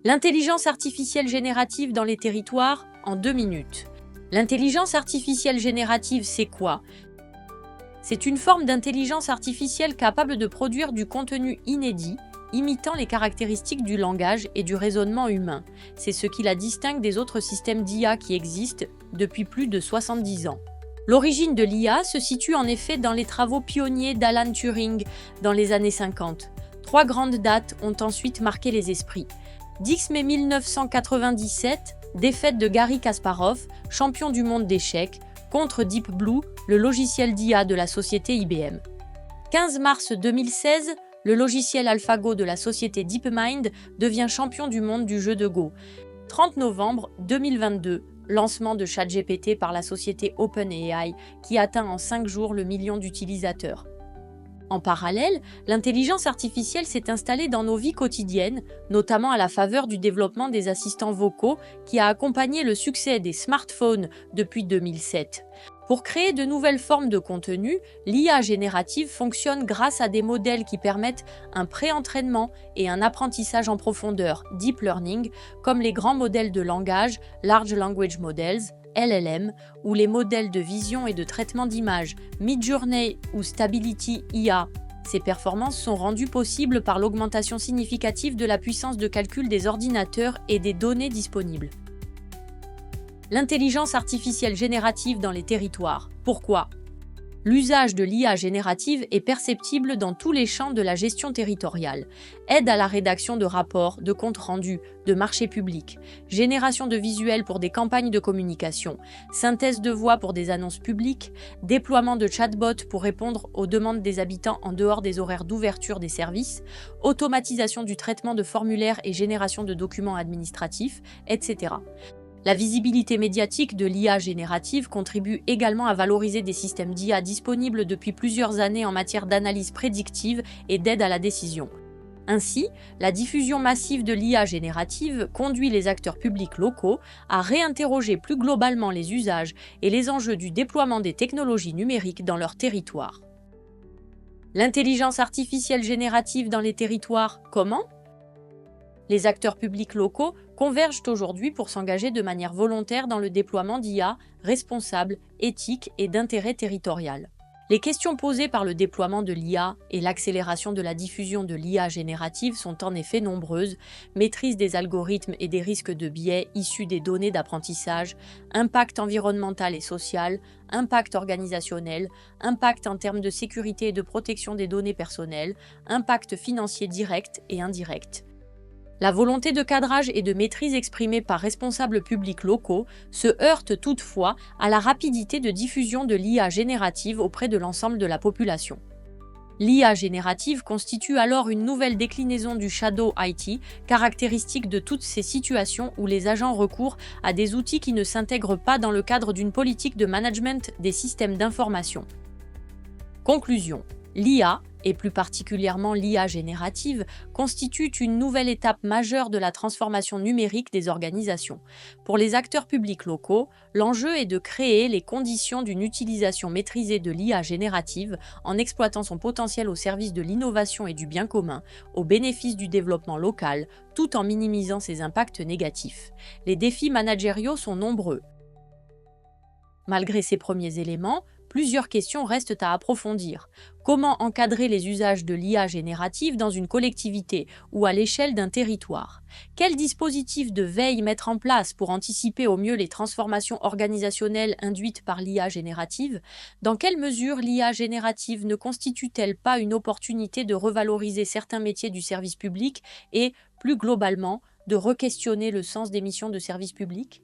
L'intelligence artificielle générative dans les territoires en 2 minutes. L'intelligence artificielle générative, c'est quoi? C'est une forme d'intelligence artificielle capable de produire du contenu inédit, imitant les caractéristiques du langage et du raisonnement humain. C'est ce qui la distingue des autres systèmes d'IA qui existent depuis plus de 70 ans. L'origine de l'IA se situe en effet dans les travaux pionniers d'Alan Turing dans les années 50. 3 grandes dates ont ensuite marqué les esprits. 10 mai 1997, défaite de Garry Kasparov, champion du monde d'échecs, contre Deep Blue, le logiciel d'IA de la société IBM. 15 mars 2016, le logiciel AlphaGo de la société DeepMind devient champion du monde du jeu de Go. 30 novembre 2022, lancement de ChatGPT par la société OpenAI qui atteint en 5 jours le million d'utilisateurs. En parallèle, l'intelligence artificielle s'est installée dans nos vies quotidiennes, notamment à la faveur du développement des assistants vocaux qui a accompagné le succès des smartphones depuis 2007. Pour créer de nouvelles formes de contenu, l'IA générative fonctionne grâce à des modèles qui permettent un pré-entraînement et un apprentissage en profondeur, deep learning, comme les grands modèles de langage, Large Language Models, LLM, ou les modèles de vision et de traitement d'images, Midjourney ou Stability IA. Ces performances sont rendues possibles par l'augmentation significative de la puissance de calcul des ordinateurs et des données disponibles. L'intelligence artificielle générative dans les territoires. Pourquoi? L'usage de l'IA générative est perceptible dans tous les champs de la gestion territoriale. Aide à la rédaction de rapports, de comptes rendus, de marchés publics, génération de visuels pour des campagnes de communication, synthèse de voix pour des annonces publiques, déploiement de chatbots pour répondre aux demandes des habitants en dehors des horaires d'ouverture des services, automatisation du traitement de formulaires et génération de documents administratifs, etc. La visibilité médiatique de l'IA générative contribue également à valoriser des systèmes d'IA disponibles depuis plusieurs années en matière d'analyse prédictive et d'aide à la décision. Ainsi, la diffusion massive de l'IA générative conduit les acteurs publics locaux à réinterroger plus globalement les usages et les enjeux du déploiement des technologies numériques dans leur territoire. L'intelligence artificielle générative dans les territoires, comment? Les acteurs publics locaux convergent aujourd'hui pour s'engager de manière volontaire dans le déploiement d'IA responsable, éthique et d'intérêt territorial. Les questions posées par le déploiement de l'IA et l'accélération de la diffusion de l'IA générative sont en effet nombreuses: maîtrise des algorithmes et des risques de biais issus des données d'apprentissage, impact environnemental et social, impact organisationnel, impact en termes de sécurité et de protection des données personnelles, impact financier direct et indirect. La volonté de cadrage et de maîtrise exprimée par responsables publics locaux se heurte toutefois à la rapidité de diffusion de l'IA générative auprès de l'ensemble de la population. L'IA générative constitue alors une nouvelle déclinaison du Shadow IT, caractéristique de toutes ces situations où les agents recourent à des outils qui ne s'intègrent pas dans le cadre d'une politique de management des systèmes d'information. Conclusion. L'IA, et plus particulièrement l'IA générative, constitue une nouvelle étape majeure de la transformation numérique des organisations. Pour les acteurs publics locaux, l'enjeu est de créer les conditions d'une utilisation maîtrisée de l'IA générative en exploitant son potentiel au service de l'innovation et du bien commun, au bénéfice du développement local, tout en minimisant ses impacts négatifs. Les défis managériaux sont nombreux. Malgré ces premiers éléments, plusieurs questions restent à approfondir. Comment encadrer les usages de l'IA générative dans une collectivité ou à l'échelle d'un territoire? Quels dispositifs de veille mettre en place pour anticiper au mieux les transformations organisationnelles induites par l'IA générative? Dans quelle mesure l'IA générative ne constitue-t-elle pas une opportunité de revaloriser certains métiers du service public et, plus globalement, de re-questionner le sens des missions de service public?